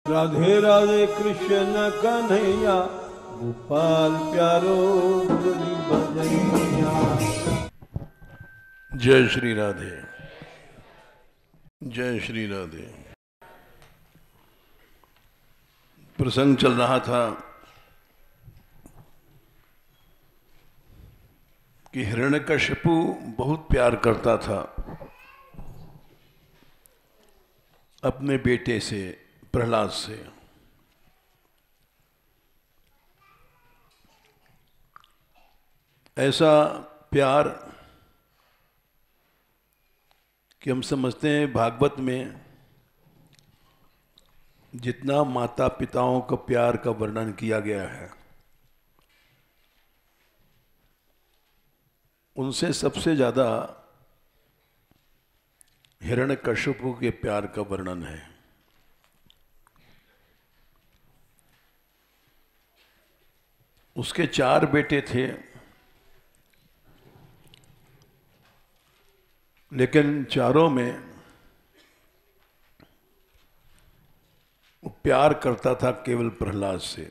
राधे राधे कृष्ण कन्हैया गोपाल प्यारो मुरली बजैया। जय श्री राधे, जय श्री राधे। प्रसंग चल रहा था कि हिरण्यकशिपु बहुत प्यार करता था अपने बेटे से, प्रहलाद से। ऐसा प्यार कि हम समझते हैं भागवत में जितना माता पिताओं का प्यार का वर्णन किया गया है, उनसे सबसे ज़्यादा हिरण्यकशिपु के प्यार का वर्णन है। उसके 4 बेटे थे, लेकिन चारों में वो प्यार करता था केवल प्रहलाद से।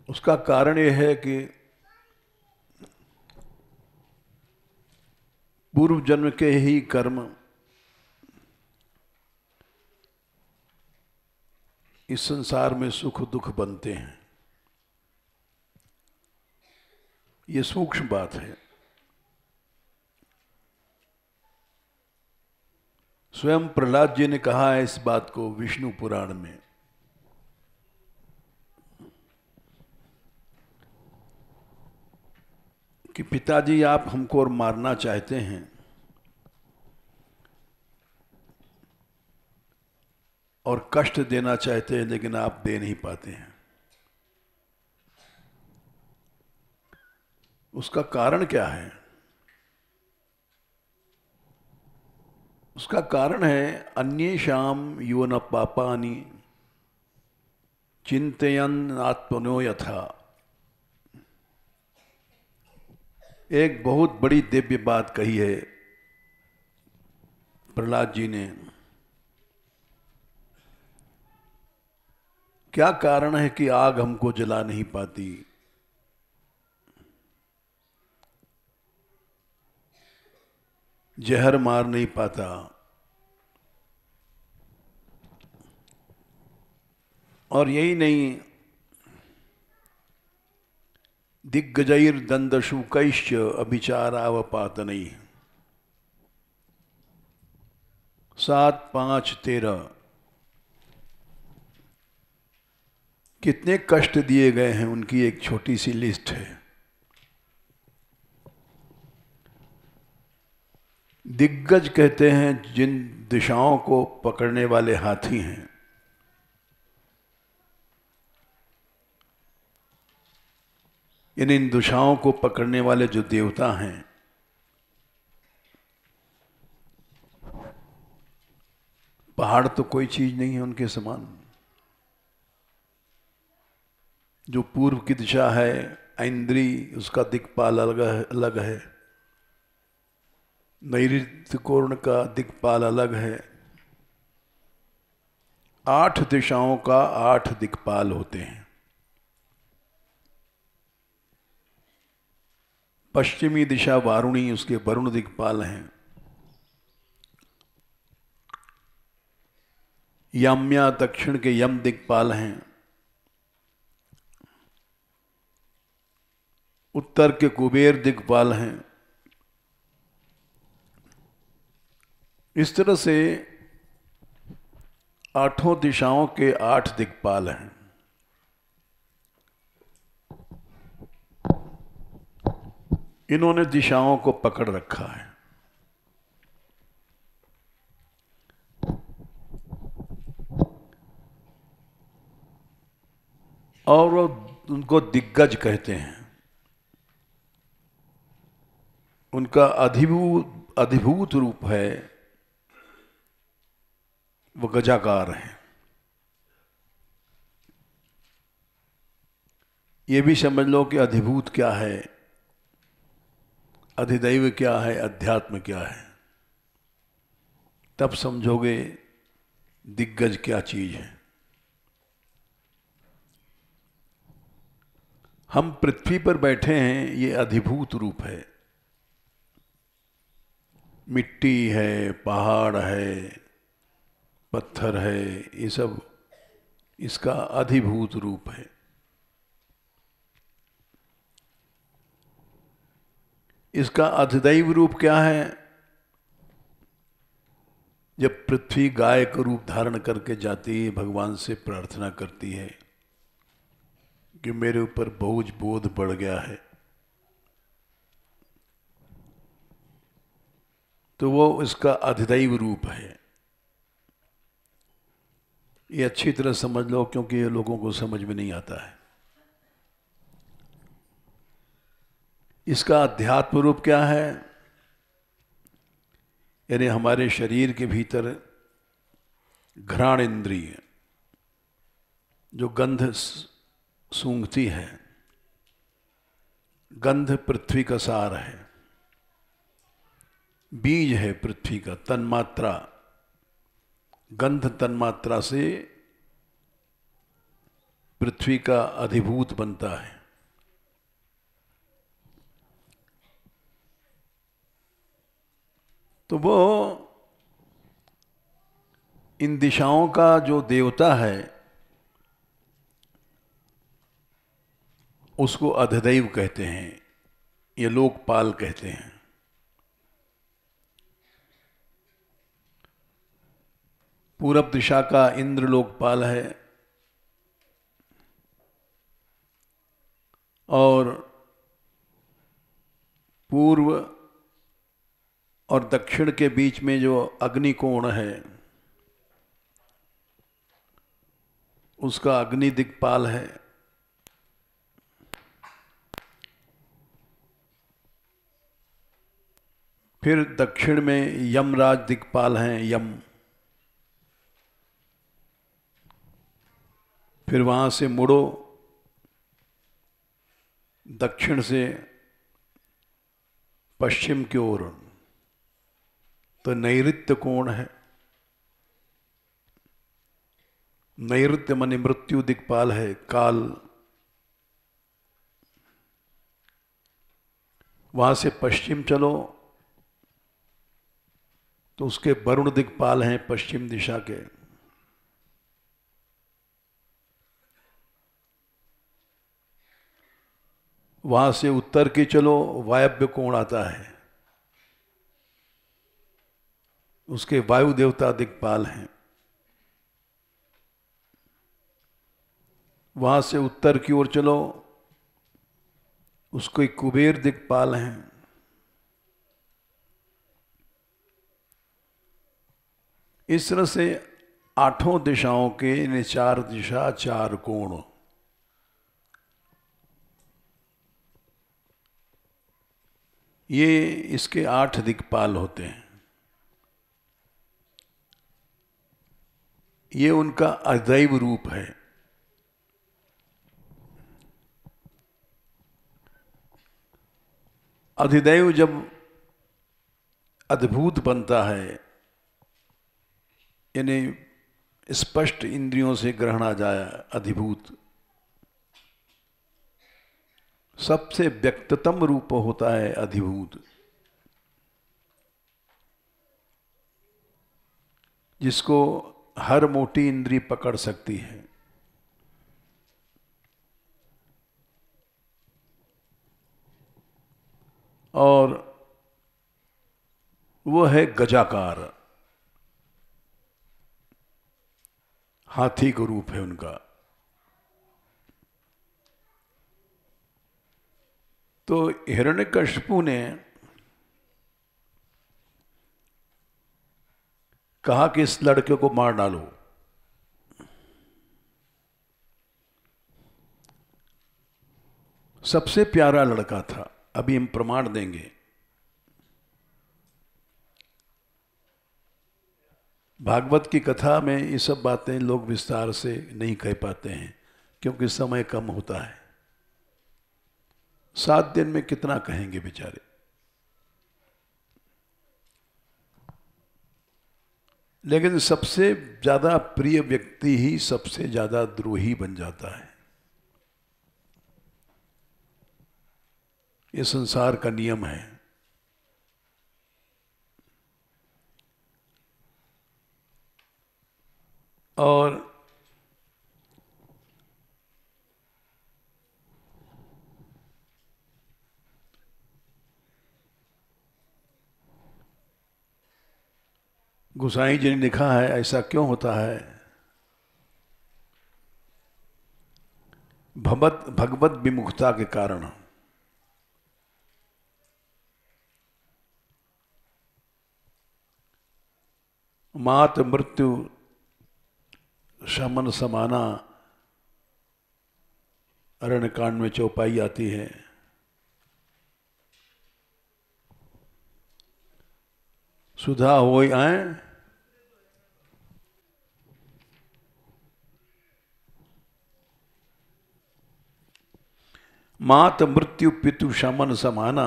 उसका कारण यह है कि पूर्व जन्म के ही कर्म इस संसार में सुख दुख बनते हैं। ये सूक्ष्म बात है। स्वयं प्रहलाद जी ने कहा है इस बात को विष्णु पुराण में। कि पिताजी आप हमको और मारना चाहते हैं, और कष्ट देना चाहते हैं, लेकिन आप दे नहीं पाते हैं। उसका कारण क्या है? उसका कारण है अन्येषां यो न पापानि चिंतयन् आत्मनो यथा। एक बहुत बड़ी दिव्य बात कही है प्रहलाद जी ने। क्या कारण है कि आग हमको जला नहीं पाती? जहर मार नहीं पाता, और यही नहीं, दिग्गजैर दंदशुकैश्च अभिचारावपातनैः 7, 5, 13 कितने कष्ट दिए गए हैं उनकी एक छोटी सी लिस्ट है। दिग्गज कहते हैं जिन दिशाओं को पकड़ने वाले हाथी हैं। इन दिशाओं को पकड़ने वाले जो देवता हैं, पहाड़ तो कोई चीज नहीं है उनके समान। जो पूर्व की दिशा है ऐन्द्री, उसका दिक्पाल अलग है। नैऋत्य कोण का दिक्पाल अलग है। 8 दिशाओं का 8 दिक्पाल होते हैं। पश्चिमी दिशा वारुणी, उसके वरुण दिक्पाल हैं। याम्या दक्षिण के यम दिक्पाल हैं। उत्तर के कुबेर दिक्पाल हैं। इस तरह से 8 दिशाओं के 8 दिक्पाल हैं। इन्होंने दिशाओं को पकड़ रखा है। और वो उनको दिग्गज कहते हैं। उनका अधिभूत रूप है, वो गजाकार है। ये भी समझ लो कि अधिभूत क्या है, अधिदैव क्या है, अध्यात्म क्या है। तब समझोगे दिग्गज क्या चीज है। हम पृथ्वी पर बैठे हैं, ये अधिभूत रूप है। मिट्टी है, पहाड़ है, पत्थर है, ये सब इसका अधिभूत रूप है। इसका अधिदैव रूप क्या है? जब पृथ्वी गाय का रूप धारण करके जाती है, भगवान से प्रार्थना करती है कि मेरे ऊपर बोझ बोध बढ़ गया है, तो वो इसका अधिदैव रूप है। ये अच्छी तरह समझ लो, क्योंकि ये लोगों को समझ में नहीं आता है। इसका अध्यात्म रूप क्या है? यानी हमारे शरीर के भीतर घ्राण इंद्रिय जो गंध सूंघती है, गंध पृथ्वी का सार है, बीज है पृथ्वी का, तन्मात्रा, गंध तन्मात्रा से पृथ्वी का अधिभूत बनता है। तो वो इन दिशाओं का जो देवता है उसको अधिदैव कहते हैं, ये लोकपाल कहते हैं। पूरब दिशा का इंद्र लोकपाल है और पूर्व और दक्षिण के बीच में जो अग्निकोण है उसका अग्नि दिक्पाल है। फिर दक्षिण में यमराज दिक्पाल हैं, यम। फिर वहां से मुड़ो दक्षिण से पश्चिम की ओर, तो नैऋत्य कोण है। नैऋत्य माने मृत्यु दिक्पाल है, काल। वहां से पश्चिम चलो तो उसके वरुण दिक्पाल हैं पश्चिम दिशा के। वहां से उत्तर की चलो, वायव्य कोण आता है, उसके वायु देवता दिक्पाल हैं। वहां से उत्तर की ओर चलो, उसको कुबेर दिक्पाल हैं। इस तरह से आठों दिशाओं के चार दिशा चार कोण, ये इसके 8 दिक्पाल होते हैं। ये उनका अदैव रूप है। अधिदैव जब अद्भुत बनता है, यानी स्पष्ट इंद्रियों से ग्रहण आ जाए, अधिभूत सबसे व्यक्ततम रूप होता है अधिभूत, जिसको हर मोटी इंद्री पकड़ सकती है। और वो है गजाकार, हाथी का रूप है उनका। तो हिरण्यकशिपु ने कहा कि इस लड़के को मार डालो। सबसे प्यारा लड़का था, अभी हम प्रमाण देंगे। भागवत की कथा में ये सब बातें लोग विस्तार से नहीं कह पाते हैं, क्योंकि समय कम होता है। 7 दिन में कितना कहेंगे बेचारे। लेकिन सबसे ज्यादा प्रिय व्यक्ति ही सबसे ज्यादा द्रोही बन जाता है। ये संसार का नियम है। और गोसाई जी ने लिखा है, ऐसा क्यों होता है? भगवत विमुखता के कारण। मात मृत्यु शमन समाना अरण्य कांड में चौपाई आती है। सुधा होय आए मात मृत्यु पितु शमन समाना,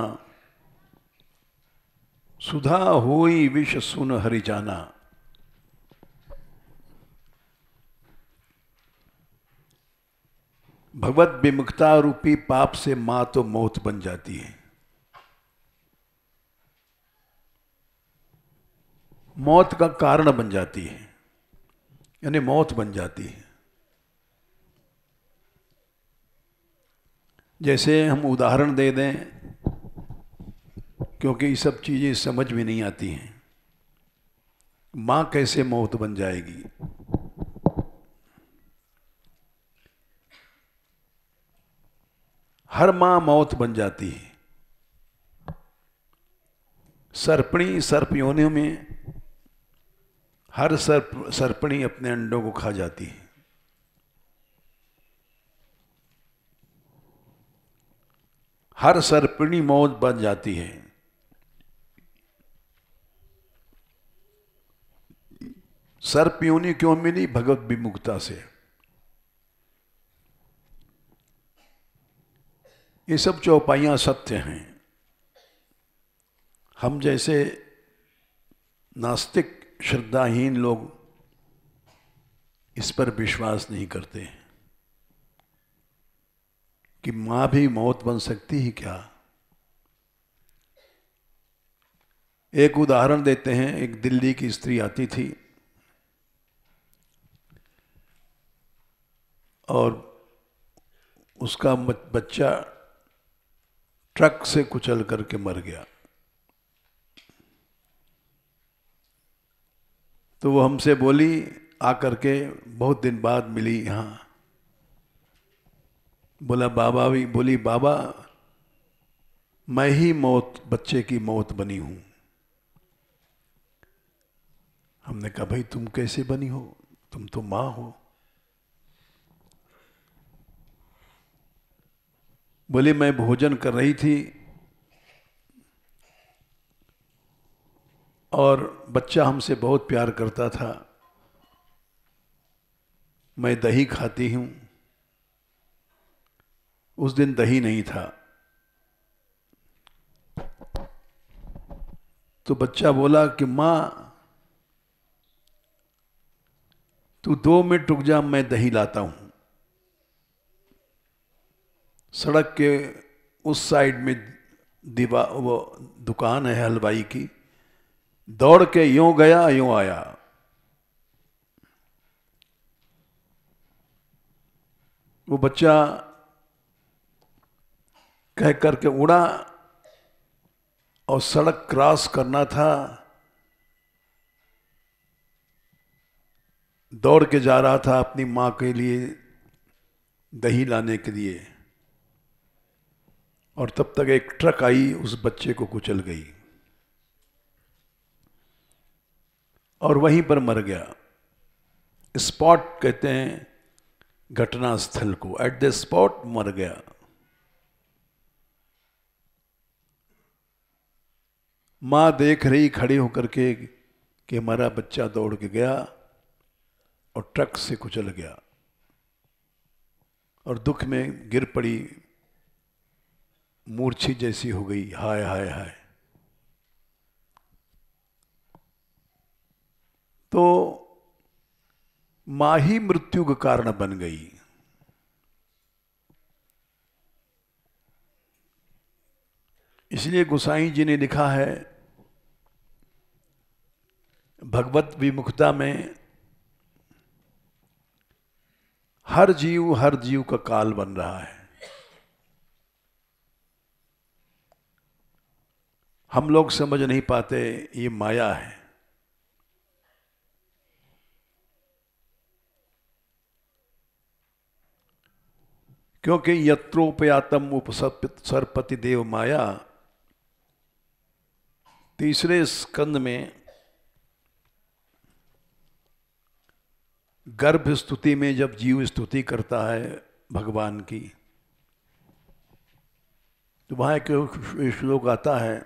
सुधा होई विष सुन हरि जाना। भगवत विमुखता रूपी पाप से मां तो मौत बन जाती है। मौत का कारण बन जाती है, यानी मौत बन जाती है। जैसे हम उदाहरण दे दें, क्योंकि ये सब चीजें समझ में नहीं आती हैं। मां कैसे मौत बन जाएगी? हर मां मौत बन जाती है। सर्पणी सर्प योनियों में हर सर्पणी अपने अंडों को खा जाती है। हर सर्पणी मौत बन जाती है। सर्प योनि क्यों मिली? भगवत विमुखता से। ये सब चौपाइयां सत्य हैं। हम जैसे नास्तिक श्रद्धाहीन लोग इस पर विश्वास नहीं करते कि मां भी मौत बन सकती है क्या। एक उदाहरण देते हैं। एक दिल्ली की स्त्री आती थी और उसका बच्चा ट्रक से कुचल करके मर गया। तो वो हमसे बोली, आकर के बहुत दिन बाद मिली यहाँ, बोली बाबा मैं ही बच्चे की मौत बनी हूं। हमने कहा भाई तुम कैसे बनी हो? तुम तो मां हो। बोली मैं भोजन कर रही थी और बच्चा हमसे बहुत प्यार करता था। मैं दही खाती हूं, उस दिन दही नहीं था। तो बच्चा बोला कि मां तू 2 मिनट रुक जा, मैं दही लाता हूं। सड़क के उस साइड में वो दुकान है हलवाई की। दौड़ के यूं गया यूं आया। वो बच्चा कह करके उड़ा और सड़क क्रॉस करना था, दौड़ के जा रहा था अपनी मां के लिए दही लाने के लिए। और तब तक एक ट्रक आई, उस बच्चे को कुचल गई और वहीं पर मर गया। स्पॉट कहते हैं घटना स्थल को, एट द स्पॉट मर गया। मां देख रही खड़ी होकर के कि हमारा बच्चा दौड़ के गया और ट्रक से कुचल गया, और दुख में गिर पड़ी, मूर्छित जैसी हो गई। हाय हाय हाय। तो माँ ही मृत्यु का कारण बन गई। इसलिए गोसाई जी ने लिखा है भगवत विमुखता में, हर जीव का काल बन रहा है। हम लोग समझ नहीं पाते ये माया है। क्योंकि यत्रोपयातम उपसर्पति देव माया, तीसरे स्कंद में गर्भ स्तुति में जब जीव स्तुति करता है भगवान की, तो वहां एक श्लोक आता है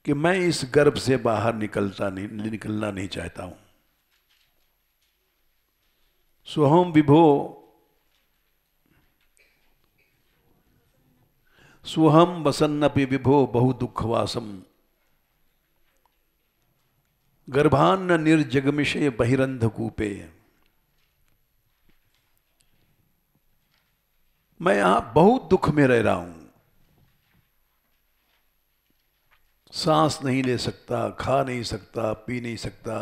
कि मैं इस गर्भ से बाहर निकलना नहीं चाहता हूं। सोहम विभो सोहम वसन्नपि विभो बहु दुखवासम गर्भान्न निर्जगमिषे बहिरंध कूपे। मैं यहां बहुत दुख में रह रहा हूं, सांस नहीं ले सकता, खा नहीं सकता, पी नहीं सकता,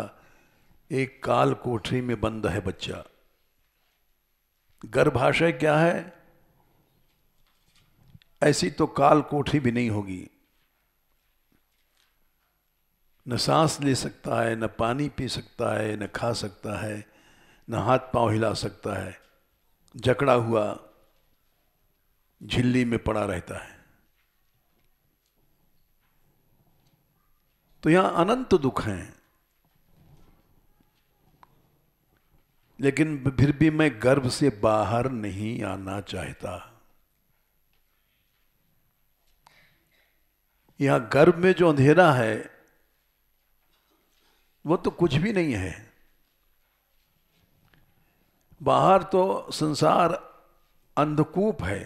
एक काल कोठरी में बंद है बच्चा। गर्भाशय क्या है? ऐसी तो काल कोठरी भी नहीं होगी। न सांस ले सकता है, न पानी पी सकता है, न खा सकता है, न हाथ पांव हिला सकता है, जकड़ा हुआ झिल्ली में पड़ा रहता है। तो यहां अनंत दुख हैं, लेकिन फिर भी मैं गर्भ से बाहर नहीं आना चाहता। यहां गर्भ में जो अंधेरा है वो तो कुछ भी नहीं है। बाहर तो संसार अंधकूप है,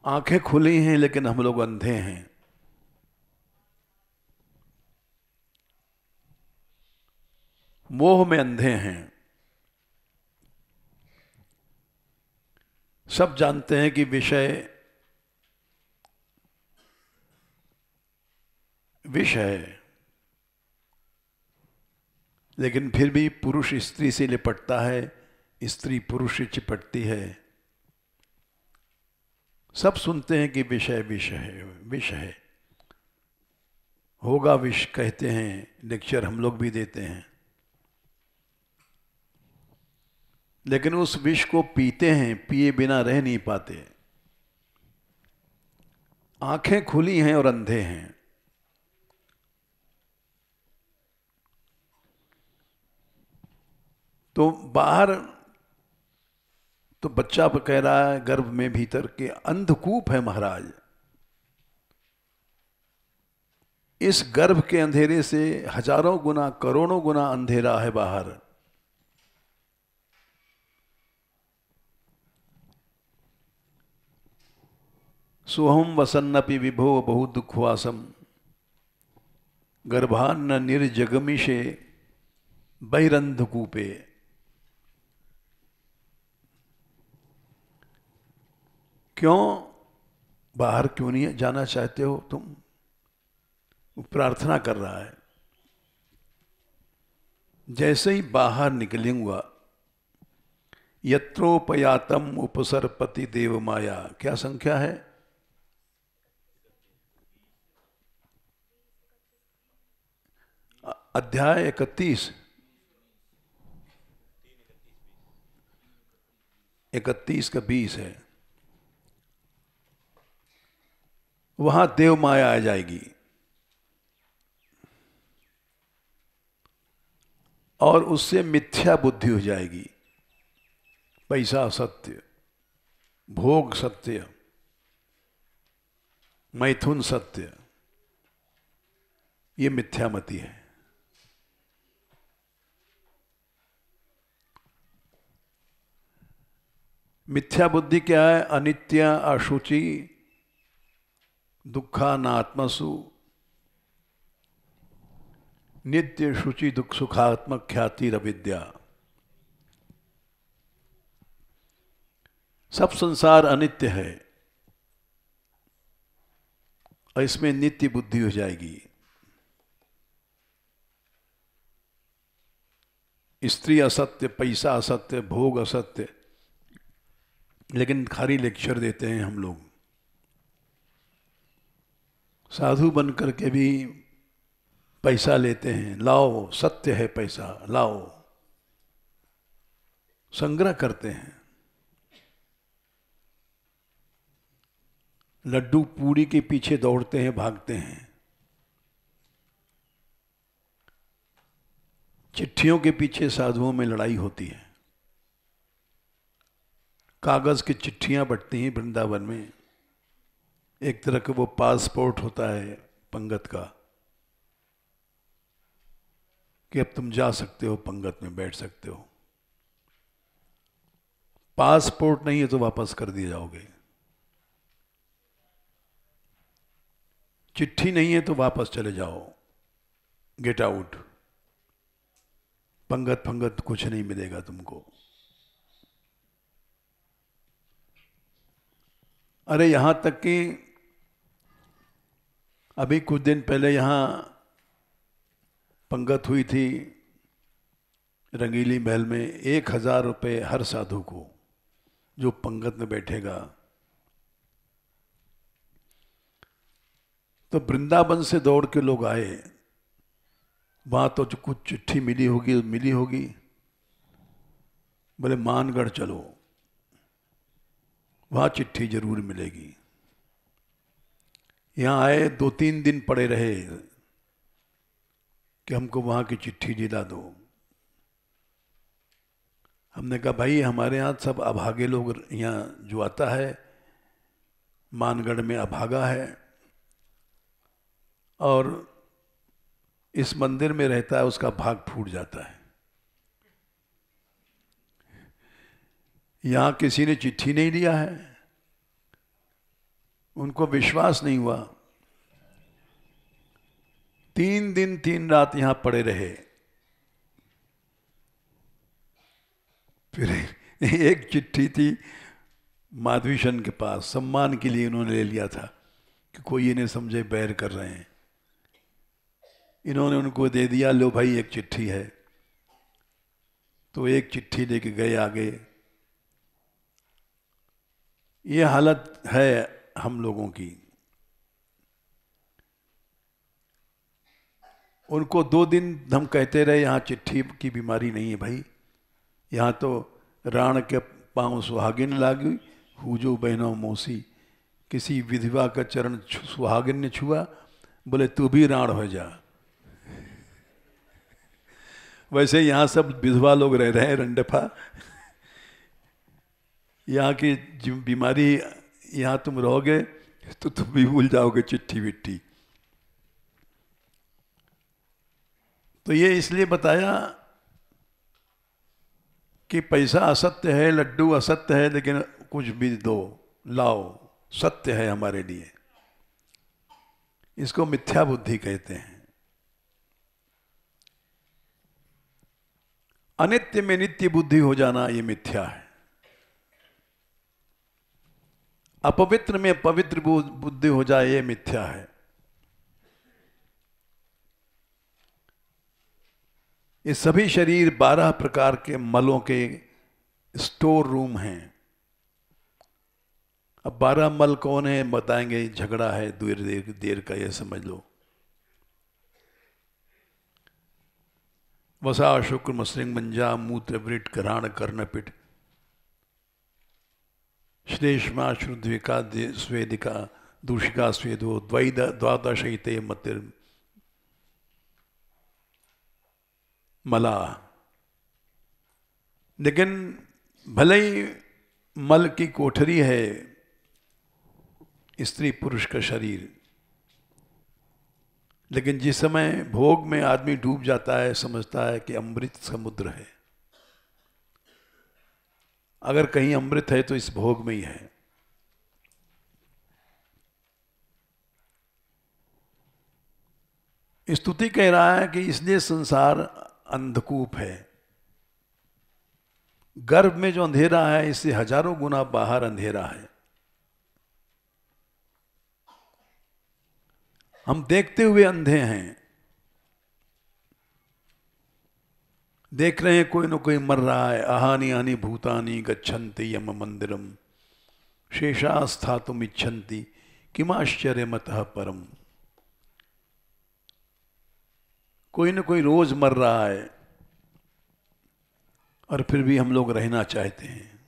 आंखें खुली हैं लेकिन हम लोग अंधे हैं। मोह में अंधे हैं। सब जानते हैं कि विषय विष है, लेकिन फिर भी पुरुष स्त्री से लिपटता है, स्त्री पुरुष से चिपटती है। सब सुनते हैं कि विषय विष है, विष है, होगा विष कहते हैं, लेक्चर हम लोग भी देते हैं। लेकिन उस विष को पीते हैं, पिए बिना रह नहीं पाते। आंखें खुली हैं और अंधे हैं। तो बाहर तो बच्चा कह रहा है गर्भ में भीतर के अंधकूप है महाराज। इस गर्भ के अंधेरे से हजारों गुना करोड़ों गुना अंधेरा है बाहर। सोहम वसन्नपि विभो बहु दुखवासम गर्भान्न निर्जगमिषे बहिरंधकूपे। क्यों बाहर क्यों नहीं जाना चाहते हो तुम? प्रार्थना कर रहा है। जैसे ही बाहर निकलूंगा, यत्रोपयातम उपसर्पति देव माया। क्या संख्या है? अध्याय 31। 31 का 20 है। वहां देव माया आ जाएगी और उससे मिथ्या बुद्धि हो जाएगी। पैसा सत्य, भोग सत्य, मैथुन सत्य, ये मिथ्यामति है। मिथ्या बुद्धि क्या है? अनित्य, अशुचि, दुखानात्मसु नित्य शुचि दुख सुखात्मक ख्याति रविद्या। सब संसार अनित्य है और इसमें नित्य बुद्धि हो जाएगी। स्त्री असत्य, पैसा असत्य, भोग असत्य, लेकिन खाली लेक्चर देते हैं हम लोग। साधु बन करके भी पैसा लेते हैं, लाओ सत्य है पैसा लाओ, संग्रह करते हैं। लड्डू पूरी के पीछे दौड़ते हैं, भागते हैं। चिट्ठियों के पीछे साधुओं में लड़ाई होती है। कागज की चिट्ठियां बंटती हैं वृंदावन में। एक तरह का वो पासपोर्ट होता है पंगत का कि अब तुम जा सकते हो, पंगत में बैठ सकते हो। पासपोर्ट नहीं है तो वापस कर दिए जाओगे, चिट्ठी नहीं है तो वापस चले जाओ, गेट आउट। पंगत फंगत कुछ नहीं मिलेगा तुमको। अरे यहां तक कि अभी कुछ दिन पहले यहां पंगत हुई थी रंगीली महल में। 1000 रुपये हर साधु को जो पंगत में बैठेगा। तो वृंदावन से दौड़ के लोग आए। वहां तो जो कुछ चिट्ठी मिली होगी। बोले मानगढ़ चलो, वहां चिट्ठी जरूर मिलेगी। यहां आए 2-3 दिन पड़े रहे कि हमको वहां की चिट्ठी दिला दो। हमने कहा भाई हमारे यहाँ सब अभागे लोग, यहाँ जो आता है मानगढ़ में अभागा है और इस मंदिर में रहता है, उसका भाग फूट जाता है। यहां किसी ने चिट्ठी नहीं लिया है, उनको विश्वास नहीं हुआ। 3 दिन 3 रात यहां पड़े रहे। फिर एक चिट्ठी थी माधवीशन के पास, सम्मान के लिए इन्होंने ले लिया था कि कोई इन्हें समझे बैर कर रहे हैं। इन्होंने उनको दे दिया, लो भाई एक चिट्ठी है। तो एक चिट्ठी लेके गए आगे। ये हालत है हम लोगों की। उनको 2 दिन हम कहते रहे यहाँ चिट्ठी की बीमारी नहीं है भाई, यहाँ तो राण के पांव सुहागिन लागी, हुजो बहनों मौसी। किसी विधवा का चरण सुहागिन ने छुआ, बोले तू भी राण हो जा। वैसे यहाँ सब विधवा लोग रह रहे हैं रंडफा। यहाँ की बीमारी, यहाँ तुम रहोगे तो तुम भी भूल जाओगे चिट्ठी विट्ठी। तो ये इसलिए बताया कि पैसा असत्य है, लड्डू असत्य है, लेकिन कुछ भी दो लाओ सत्य है हमारे लिए। इसको मिथ्या बुद्धि कहते हैं। अनित्य में नित्य बुद्धि हो जाना ये मिथ्या है। अपवित्र में पवित्र बुद्धि हो जाए ये मिथ्या है। ये सभी शरीर 12 प्रकार के मलों के स्टोर रूम हैं। अब 12 मल कौन है बताएंगे, झगड़ा है देर का, ये समझ लो। वसा शुक्र मसृंग मंजा मूत्र वृट कराण कर्णपिट श्लेष्मा श्रुद्विका स्वेदिका दूषिका स्वेदो द्वादशते मतिर मला। लेकिन भले ही मल की कोठरी है स्त्री पुरुष का शरीर, लेकिन जिस समय भोग में आदमी डूब जाता है समझता है कि अमृत समुद्र है। अगर कहीं अमृत है तो इस भोग में ही है। स्तुति कह रहा है कि इसलिए संसार अंधकूप है। गर्भ में जो अंधेरा है इससे हजारों गुना बाहर अंधेरा है। हम देखते हुए अंधे हैं, देख रहे हैं कोई न कोई मर रहा है। अहानि हानि भूतानि गच्छन्ति यम मंदिरम शेषास्थातुम इच्छन्ति किमाश्चर्यमतः परम। कोई न कोई रोज मर रहा है और फिर भी हम लोग रहना चाहते हैं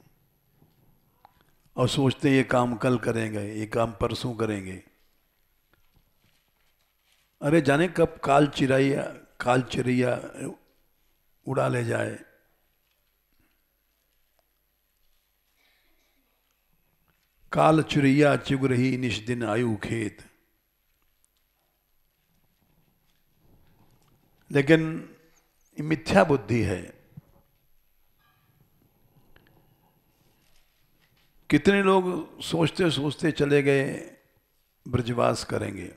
और सोचते हैं ये काम कल करेंगे, ये काम परसों करेंगे। अरे जाने कब काल चिरैया उड़ा ले जाए। काल चिरैया चुग रही निश दिन आयु खेत। लेकिन मिथ्या बुद्धि है। कितने लोग सोचते सोचते चले गए ब्रजवास करेंगे।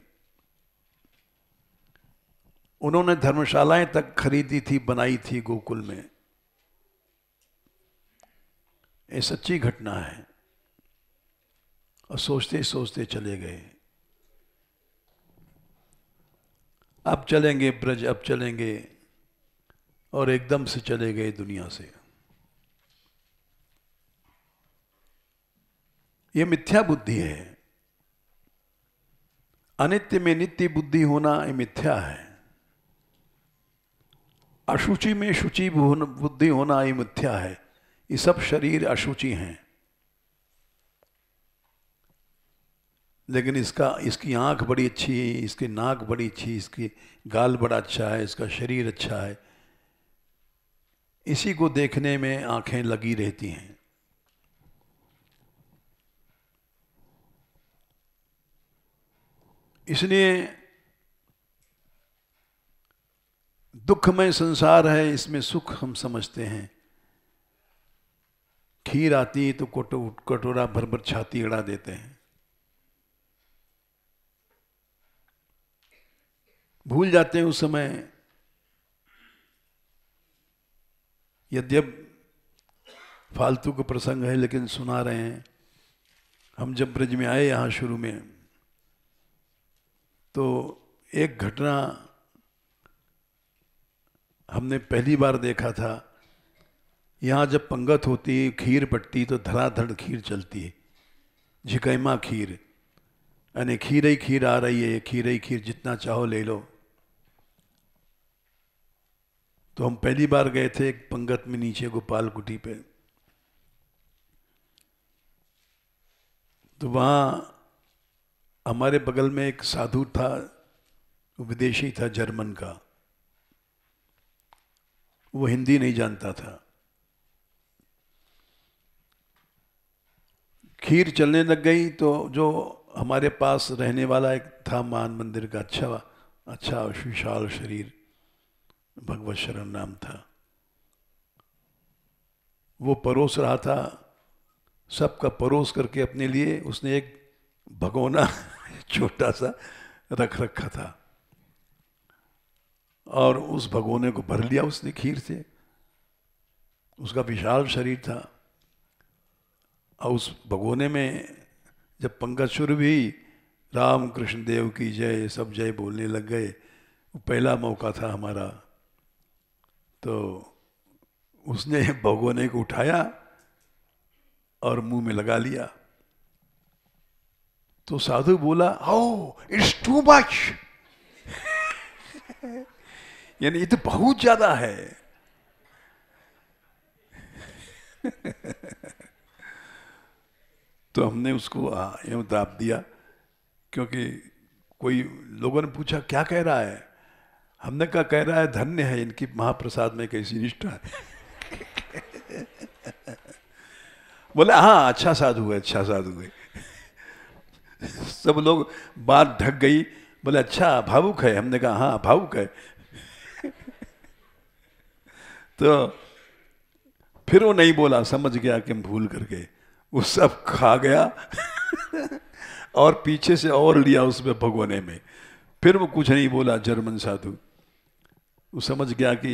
उन्होंने धर्मशालाएं तक खरीदी थी, बनाई थी गोकुल में। ये सच्ची घटना है। और सोचते सोचते चले गए, अब चलेंगे ब्रज, अब चलेंगे, और एकदम से चले गए दुनिया से। ये मिथ्या बुद्धि है। अनित्य में नित्य बुद्धि होना ये मिथ्या है। अशुचि में शुचि बुद्धि होना ये मिथ्या है। ये सब शरीर अशुचि हैं, लेकिन इसकी आंख बड़ी अच्छी है, इसकी नाक बड़ी अच्छी, इसकी गाल बड़ा अच्छा है, इसका शरीर अच्छा है। इसी को देखने में आंखें लगी रहती हैं। इसलिए दुखमय संसार है, इसमें सुख हम समझते हैं। खीर आती है तो कटोरा भर भर छाती अड़ा देते हैं। भूल जाते हैं उस समय। यद्यप फालतू का प्रसंग है लेकिन सुना रहे हैं। हम जब ब्रज में आए यहाँ शुरू में, तो एक घटना हमने पहली बार देखा था। यहाँ जब पंगत होती है, खीर बटती तो धड़ाधड़ खीर चलती है, झिकैमा खीर, यानी खीर ही खीर आ रही है, खीर ही खीर, जितना चाहो ले लो। तो हम पहली बार गए थे एक पंगत में नीचे गोपाल कुटी पे। तो वहाँ हमारे बगल में एक साधु था, विदेशी था, जर्मन का। वो हिंदी नहीं जानता था। खीर चलने लग गई तो जो हमारे पास रहने वाला एक था मान मंदिर का, अच्छा विशाल शरीर, भगवत शरण नाम था, वो परोस रहा था। सबका परोस करके अपने लिए उसने एक भगोना छोटा सा रख रखा था, और उस भगोने को भर लिया उसने खीर से। उसका विशाल शरीर था, और उस भगोने में जब पंगत शुरू हुई, राम कृष्ण देव की जय, सब जय बोलने लग गए। वो पहला मौका था हमारा। तो उसने भगोने को उठाया और मुंह में लगा लिया। तो साधु बोला, ओह इट्स टू मच, यानी ये तो बहुत ज्यादा है। तो हमने उसको यूं दाब दिया, क्योंकि कोई लोगों ने पूछा क्या कह रहा है। हमने कहा कह रहा है धन्य है इनकी महाप्रसाद में कैसी निष्ठा है। बोले हाँ अच्छा साधु है, अच्छा साधु है। सब लोग बात ढक गई। बोले अच्छा भावुक है। हमने कहा हाँ भावुक है। तो फिर वो नहीं बोला, समझ गया कि हम भूल करके। वो सब खा गया और पीछे से और लिया उसमें भगोने में। फिर वो कुछ नहीं बोला जर्मन साधु। वो समझ गया कि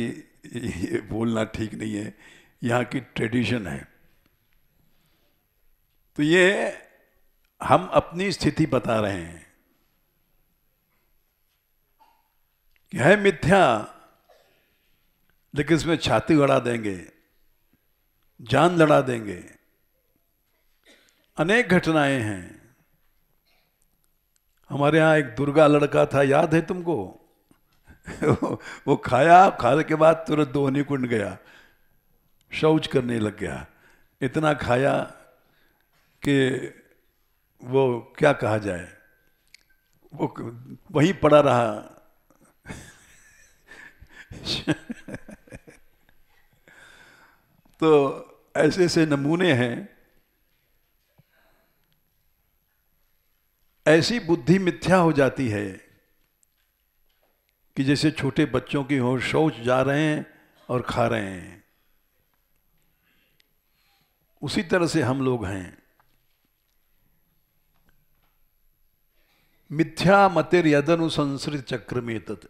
ये बोलना ठीक नहीं है, यहाँ की ट्रेडिशन है। तो ये हम अपनी स्थिति बता रहे हैं कि है मिथ्या, लेकिन इसमें छाती गड़ा देंगे, जान लड़ा देंगे। अनेक घटनाएं हैं। हमारे यहाँ एक दुर्गा लड़का था, याद है तुमको? वो खाया, खाने के बाद तुरंत दोहनी कुंड गया, शौच करने लग गया। इतना खाया कि वो क्या कहा जाए, वो वहीं पड़ा रहा। तो ऐसे ऐसे नमूने हैं। ऐसी बुद्धि मिथ्या हो जाती है कि जैसे छोटे बच्चों की हो, शौच जा रहे हैं और खा रहे हैं। उसी तरह से हम लोग हैं। मिथ्या मतिर यदनुसंसृत चक्र में तत्।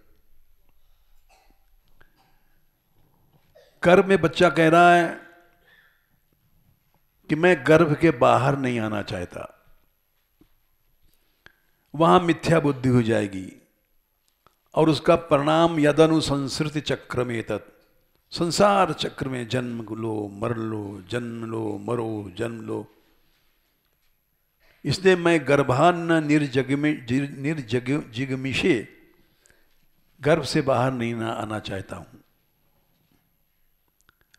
गर्भ में बच्चा कह रहा है कि मैं गर्भ के बाहर नहीं आना चाहता, वहां मिथ्या बुद्धि हो जाएगी और उसका परिणाम यदनुसंसृत चक्र में तत्। संसार चक्र में जन्म लो मर लो, जन्म लो मरो, जन्म लो। इसलिए मैं गर्भान्न निर्जिगमिषे, गर्भ से बाहर नहीं आना चाहता हूं।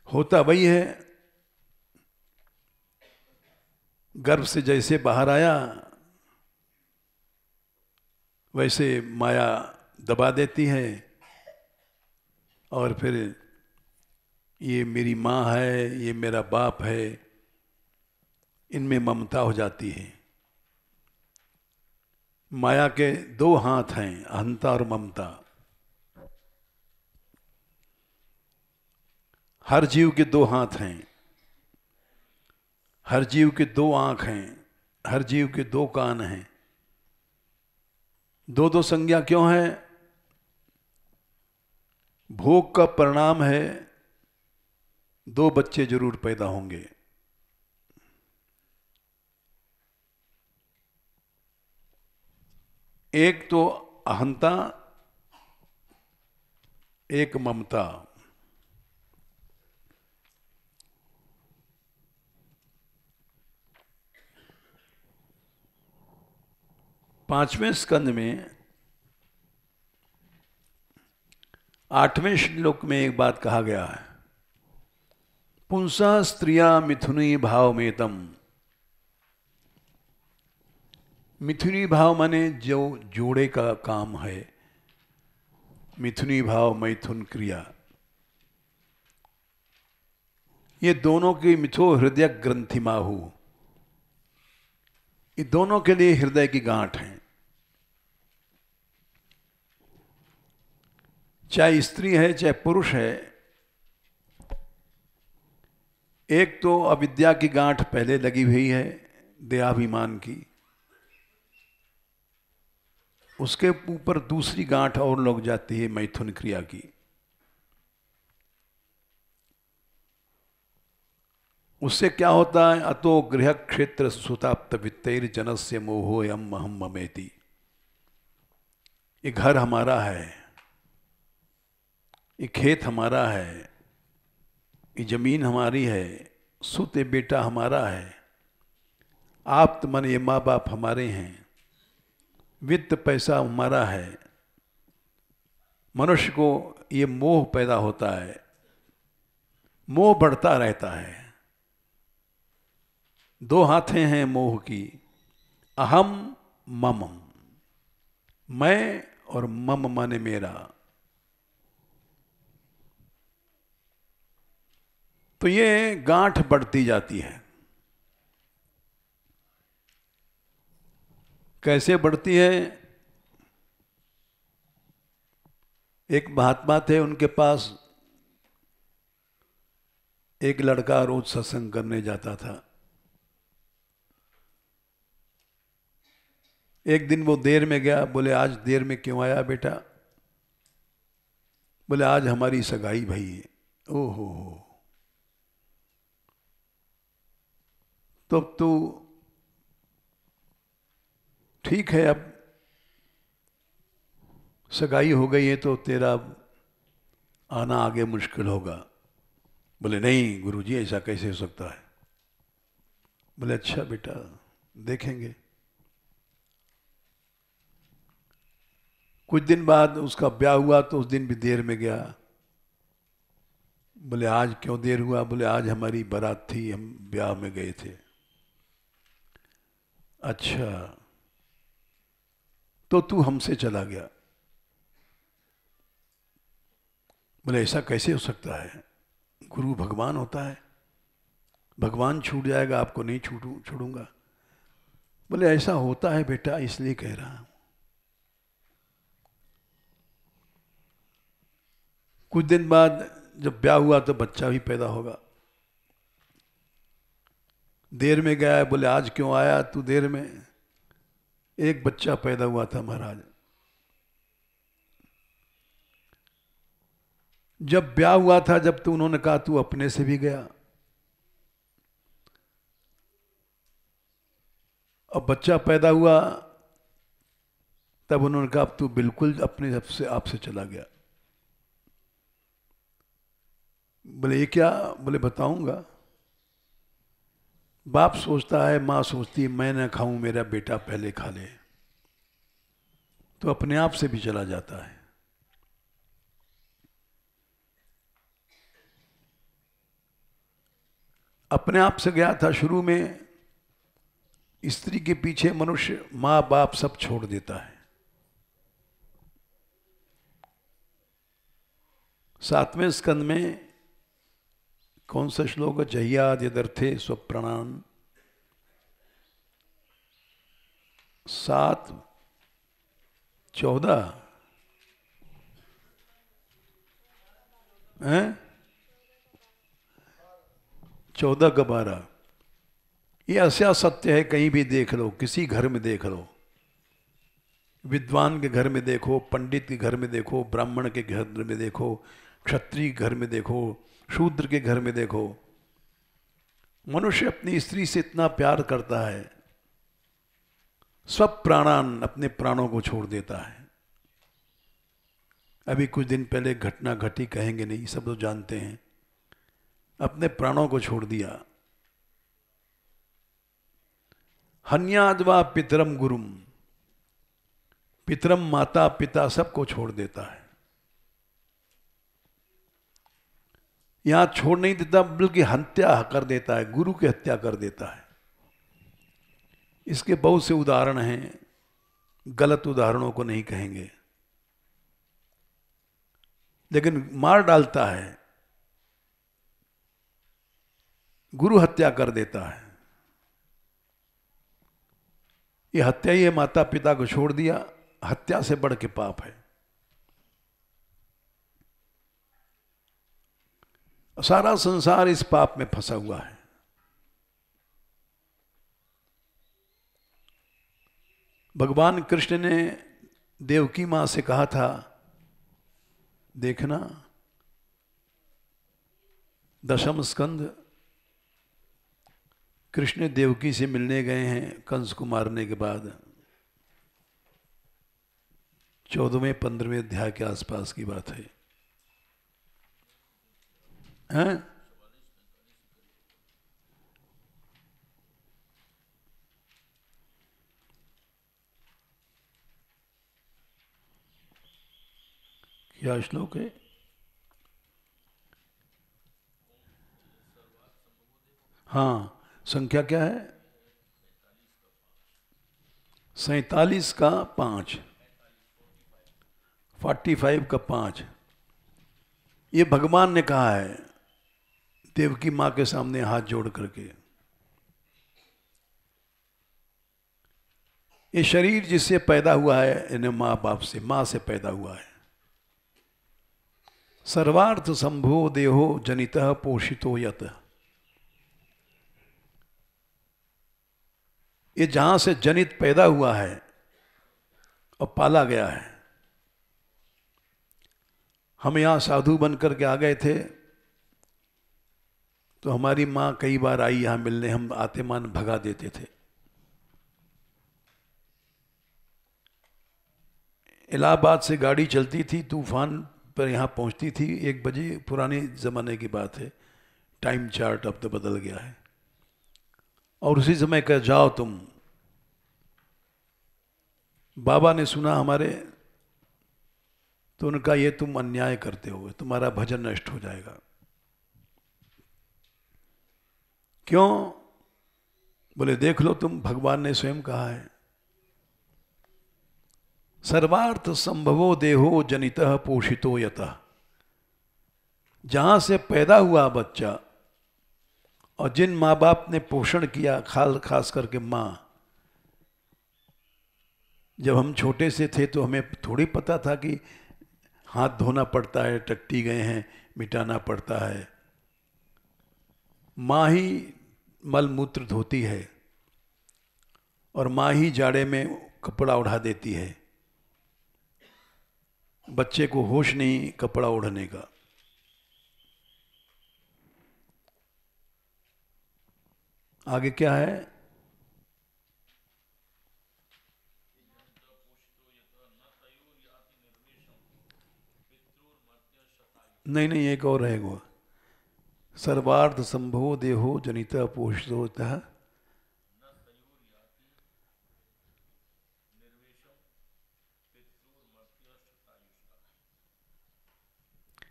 होता वही है, गर्भ से जैसे बाहर आया वैसे माया दबा देती है और फिर ये मेरी माँ है, ये मेरा बाप है, इनमें ममता हो जाती है। माया के दो हाथ हैं, अहंता और ममता। हर जीव के दो हाथ हैं, हर जीव के दो आंख हैं, हर जीव के दो कान हैं। दो दो संज्ञा क्यों है? भोग का परिणाम है दो बच्चे जरूर पैदा होंगे। एक तो अहंता, एक ममता। पांचवें स्कंद में 8वें श्लोक में एक बात कहा गया है, पुंसा स्त्रिया मिथुनी भाव में तम। मिथुनी भाव माने जो जोड़े का काम है, मिथुनी भाव मैथुन क्रिया। ये दोनों की मिथो हृदय ग्रंथि माहु, ये दोनों के लिए हृदय की गांठ है। चाहे स्त्री है चाहे पुरुष है, एक तो अविद्या की गांठ पहले लगी हुई है, देहाभिमान की, उसके ऊपर दूसरी गांठ और लग जाती है मैथुन क्रिया की। उससे क्या होता है? अतो गृह क्षेत्र सुताप्त वित्तैर जनस्य मोहो यम महम ममेति। ये घर हमारा है, ये खेत हमारा है, ये जमीन हमारी है, सुत ये बेटा हमारा है, आप्त मन ये माँ बाप हमारे हैं, वित्त पैसा हमारा है। मनुष्य को ये मोह पैदा होता है, मोह बढ़ता रहता है। दो हाथें हैं मोह की, अहम मम, मैं और मम माने मेरा। तो ये गांठ बढ़ती जाती है। कैसे बढ़ती है? एक महात्मा थे, उनके पास एक लड़का रोज सत्संग करने जाता था। एक दिन वो देर में गया, बोले आज देर में क्यों आया बेटा? बोले आज हमारी सगाई भई है। ओहो, तो अब तू ठीक है, अब सगाई हो गई है तो तेरा आना आगे मुश्किल होगा। बोले नहीं गुरुजी, ऐसा कैसे हो सकता है? बोले अच्छा बेटा, देखेंगे। कुछ दिन बाद उसका ब्याह हुआ तो उस दिन भी देर में गया। बोले आज क्यों देर हुआ? बोले आज हमारी बारात थी, हम ब्याह में गए थे। अच्छा, तो तू हमसे चला गया। बोले ऐसा कैसे हो सकता है? गुरु भगवान होता है, भगवान छूट जाएगा, आपको नहीं छोड़ूंगा। बोले ऐसा होता है बेटा, इसलिए कह रहा हूं। कुछ दिन बाद जब ब्याह हुआ तो बच्चा भी पैदा होगा। देर में गया है, बोले आज क्यों आया तू देर में? एक बच्चा पैदा हुआ था महाराज। जब ब्याह हुआ था, जब तो उन्होंने कहा तू अपने से भी गया, अब बच्चा पैदा हुआ तब उन्होंने कहा अब तू बिल्कुल अपने आपसे चला गया। बोले ये क्या? बोले बताऊंगा। बाप सोचता है, माँ सोचती है मैं ना खाऊं, मेरा बेटा पहले खा ले, तो अपने आप से भी चला जाता है। अपने आप से गया था शुरू में। स्त्री के पीछे मनुष्य माँ बाप सब छोड़ देता है। 7वें स्कंद में कौन सा श्लोक है? जह्याद यदर्थे स्वप्राणान 7:14 है, 14 का 12। ये ऐसा सत्य है, कहीं भी देख लो, किसी घर में देख लो, विद्वान के घर में देखो, पंडित के घर में देखो, ब्राह्मण के घर में देखो, क्षत्रिय के घर में देखो, शूद्र के घर में देखो, मनुष्य अपनी स्त्री से इतना प्यार करता है, सब प्राणान, अपने प्राणों को छोड़ देता है। अभी कुछ दिन पहले घटना घटी, कहेंगे नहीं, सब लोग जानते हैं। अपने प्राणों को छोड़ दिया। हन्याद्वा पितरम गुरुम, पितरम माता पिता सबको छोड़ देता है। यहां छोड़ नहीं देता, बल्कि हत्या कर देता है, गुरु की हत्या कर देता है। इसके बहुत से उदाहरण हैं, गलत उदाहरणों को नहीं कहेंगे, लेकिन मार डालता है, गुरु हत्या कर देता है। ये हत्या ही है, माता पिता को छोड़ दिया, हत्या से बढ़ के पाप है। सारा संसार इस पाप में फंसा हुआ है। भगवान कृष्ण ने देवकी मां से कहा था, देखना 10वें स्कंद, कृष्ण देवकी से मिलने गए हैं कंस को मारने के बाद। 14वें-15वें अध्याय के आसपास की बात है, हैं? क्या श्लोक है? हाँ, संख्या क्या है? 47 का 5, 45 का 5। ये भगवान ने कहा है देवकी माँ के सामने हाथ जोड़ करके। ये शरीर जिससे पैदा हुआ है, इन्हें माँ बाप से, माँ से पैदा हुआ है। सर्वार्थ संभो देहो जनितः पोषितो यत। ये जहां से जनित पैदा हुआ है, और पाला गया है। हम यहाँ साधु बन करके आ गए थे, तो हमारी माँ कई बार आई यहाँ मिलने, हम आते मान भगा देते थे। इलाहाबाद से गाड़ी चलती थी, तूफान पर यहाँ पहुँचती थी 1 बजे, पुराने ज़माने की बात है, टाइम चार्ट अब तो बदल गया है। और उसी समय कह जाओ तुम। बाबा ने सुना हमारे, तो उनका ये तुम अन्याय करते हो, तुम्हारा भजन नष्ट हो जाएगा। क्यों? बोले देख लो तुम, भगवान ने स्वयं कहा है, सर्वार्थ संभवो देहो जनितः पोषितो यतः। जहां से पैदा हुआ बच्चा और जिन माँ बाप ने पोषण किया, खास करके माँ, जब हम छोटे से थे तो हमें थोड़ी पता था कि हाथ धोना पड़ता है, टट्टी गए हैं मिटाना पड़ता है। माँ ही मल मूत्र धोती है और माँ ही जाड़े में कपड़ा उड़ा देती है। बच्चे को होश नहीं कपड़ा ओढ़ने का। आगे क्या है? नहीं नहीं, एक और है वो, सर्वार्थ संभव देहो जनिता पोषितः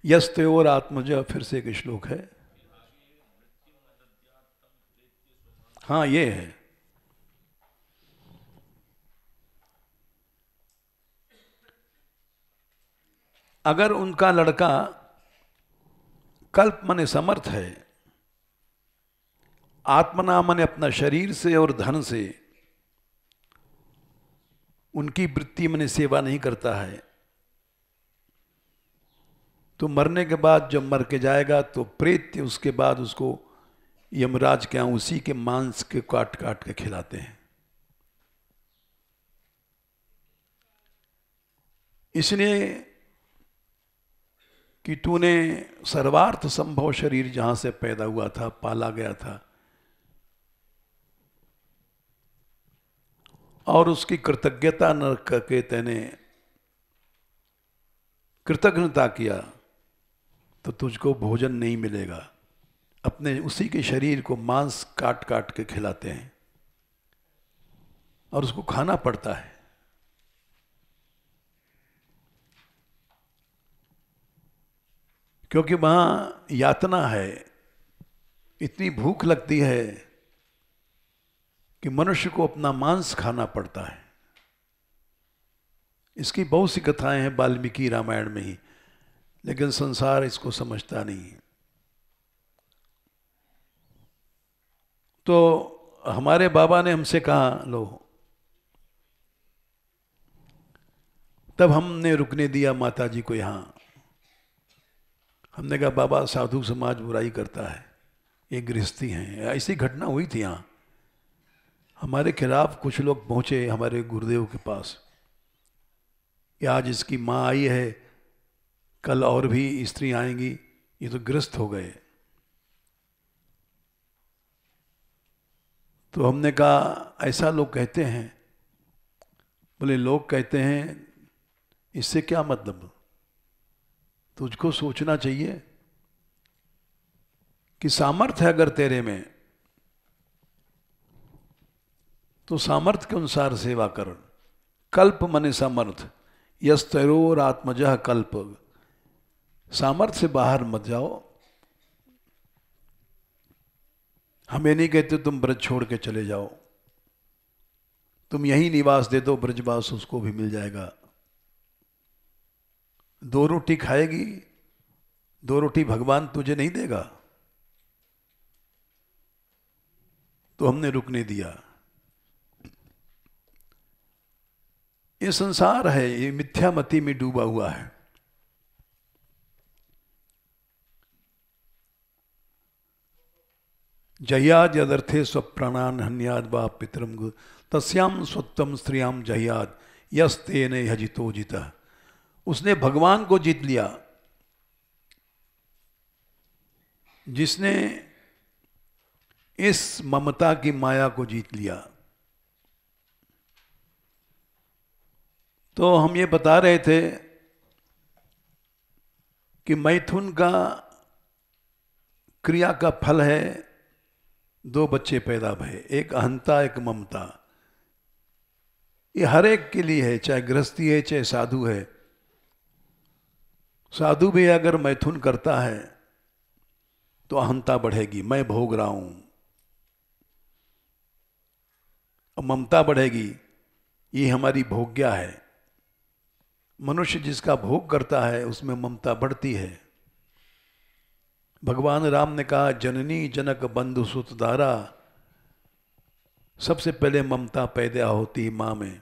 यस्तयोर आत्मज, फिर से एक श्लोक है। हाँ ये है। अगर उनका लड़का कल्प माने समर्थ है, आत्मना माने अपना शरीर से और धन से उनकी वृत्ति माने सेवा नहीं करता है, तो मरने के बाद जब मर के जाएगा तो प्रेत उसके बाद उसको यमराज के यहाँ उसी के मांस के काट काट के खिलाते हैं। इसलिए कि तूने सर्वार्थ संभव शरीर जहां से पैदा हुआ था, पाला गया था, और उसकी कृतज्ञता न करके तेने कृतज्ञता किया, तो तुझको भोजन नहीं मिलेगा। अपने उसी के शरीर को मांस काट काट के खिलाते हैं और उसको खाना पड़ता है। क्योंकि वहां यातना है, इतनी भूख लगती है कि मनुष्य को अपना मांस खाना पड़ता है। इसकी बहुत सी कथाएं हैं वाल्मीकि रामायण में ही, लेकिन संसार इसको समझता नहीं है। तो हमारे बाबा ने हमसे कहा लो, तब हमने रुकने दिया माता जी को यहाँ। हमने कहा बाबा साधु समाज बुराई करता है, ये गृहस्थी हैं। ऐसी घटना हुई थी यहाँ, हमारे खिलाफ कुछ लोग पहुँचे हमारे गुरुदेव के पास कि आज इसकी माँ आई है, कल और भी स्त्री आएंगी, ये तो ग्रस्त हो गए। तो हमने कहा ऐसा लोग कहते हैं। बोले लोग कहते हैं, इससे क्या मतलब? तुझको सोचना चाहिए कि सामर्थ्य है अगर तेरे में, तो सामर्थ्य के अनुसार सेवा कर। कल्प मने सामर्थ्य, यस्तरोर आत्मजः कल्प। सामर्थ्य से बाहर मत जाओ। हमें नहीं कहते तुम ब्रज छोड़ के चले जाओ, तुम यहीं निवास दे दो, ब्रजवास उसको भी मिल जाएगा। 2 रोटी खाएगी, 2 रोटी भगवान तुझे नहीं देगा। तो हमने रुकने दिया। ये संसार है, ये मिथ्यामति में डूबा हुआ है। जह्याद यदर्थे स्वप्राणान हन्याद वा पितरम तस्याम स्वत्तम स्त्रियाम जह्याद यस्ते ने हजितो जिता, उसने भगवान को जीत लिया। जिसने इस ममता की माया को जीत लिया। तो हम ये बता रहे थे कि मैथुन का क्रिया का फल है 2 बच्चे पैदा भये, एक अहंता एक ममता। ये हर एक के लिए है, चाहे गृहस्थी है चाहे साधु है। साधु भी अगर मैथुन करता है तो अहंता बढ़ेगी, मैं भोग रहा हूं, और ममता बढ़ेगी, ये हमारी भोग्या है। मनुष्य जिसका भोग करता है उसमें ममता बढ़ती है। भगवान राम ने कहा जननी जनक बंधु सुत दारा, सबसे पहले ममता पैदा होती मां में।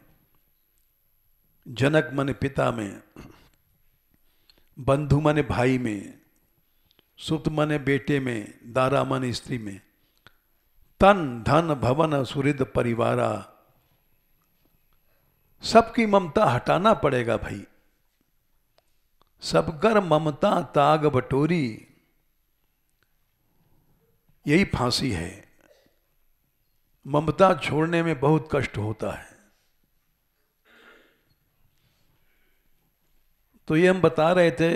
जनक माने पिता में, बंधु माने भाई में, सुत माने बेटे में, दारा माने स्त्री में। तन धन भवन सुहृद परिवारा, सबकी ममता हटाना पड़ेगा भाई। सबकर ममता ताग बटोरी, यही फांसी है। ममता छोड़ने में बहुत कष्ट होता है। तो ये हम बता रहे थे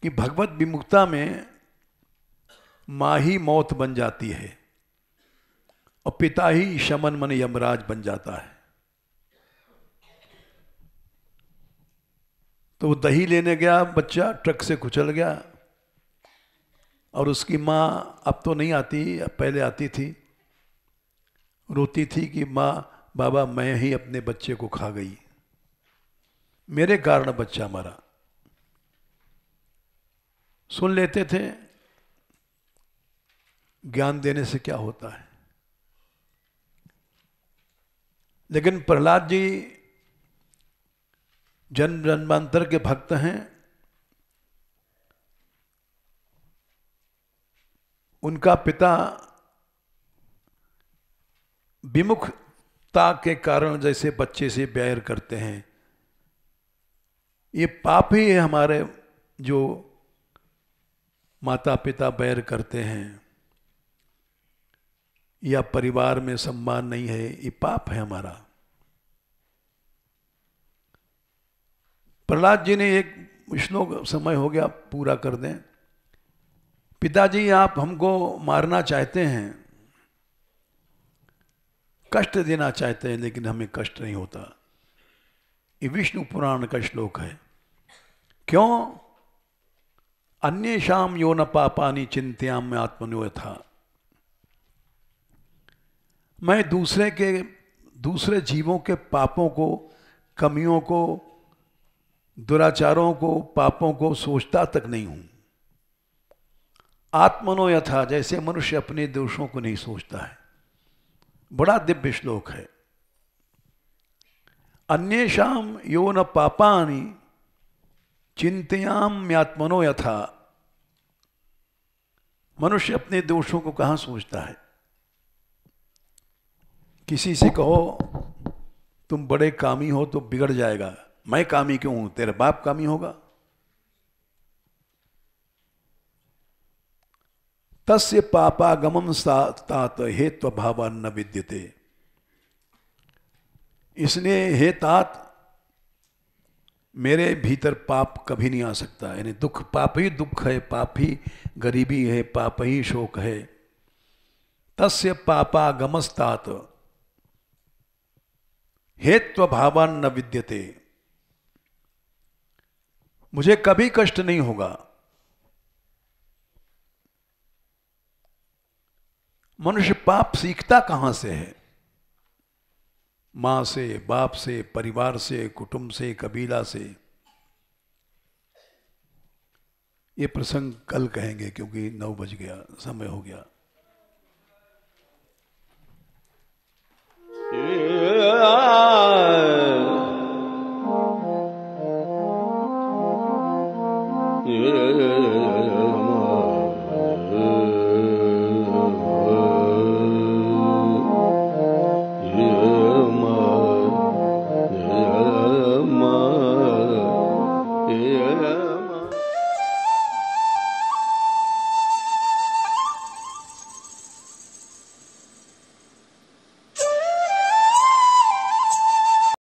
कि भगवत विमुक्ता में माँ ही मौत बन जाती है और पिता ही शमन मन यमराज बन जाता है। तो वो दही लेने गया, बच्चा ट्रक से कुचल गया और उसकी माँ अब तो नहीं आती, पहले आती थी, रोती थी कि माँ बाबा मैं ही अपने बच्चे को खा गई, मेरे कारण बच्चा मरा। सुन लेते थे, ज्ञान देने से क्या होता है। लेकिन प्रहलाद जी जन्म जन्मांतर के भक्त हैं। उनका पिता विमुखता के कारण जैसे बच्चे से बैर करते हैं, ये पाप ही है हमारे। जो माता पिता बैर करते हैं या परिवार में सम्मान नहीं है, ये पाप है हमारा। प्रहलाद जी ने एक श्लोक, समय हो गया पूरा कर दें। पिताजी आप हमको मारना चाहते हैं, कष्ट देना चाहते हैं, लेकिन हमें कष्ट नहीं होता। ये विष्णु पुराण का श्लोक है। क्यों? अन्येषाम यो न पापानि चिंत्याम में आत्मनो यथा। मैं दूसरे जीवों के पापों को, कमियों को, दुराचारों को, पापों को सोचता तक नहीं हूं। आत्मनो यथा, जैसे मनुष्य अपने दोषों को नहीं सोचता है। बड़ा दिव्य श्लोक है। अन्येषाम यो न पापानि चिंतयाम्यात्मनो यथा। मनुष्य अपने दोषों को कहां सोचता है। किसी से कहो तुम बड़े कामी हो तो बिगड़ जाएगा, मैं कामी क्यों हूं, तेरा बाप कामी होगा। तस्य पापागमम तात हेत्व भावान न विद्यते। इसलिए हे तात, मेरे भीतर पाप कभी नहीं आ सकता। यानी दुख, पाप ही दुख है, पाप ही गरीबी है, पाप ही शोक है। तस्य पापागमस्तात हेत्व भावान न विद्यते। मुझे कभी कष्ट नहीं होगा। मनुष्य पाप सीखता कहां से है? मां से, बाप से, परिवार से, कुटुंब से, कबीला से। ये प्रसंग कल कहेंगे क्योंकि 9 बज गया, समय हो गया।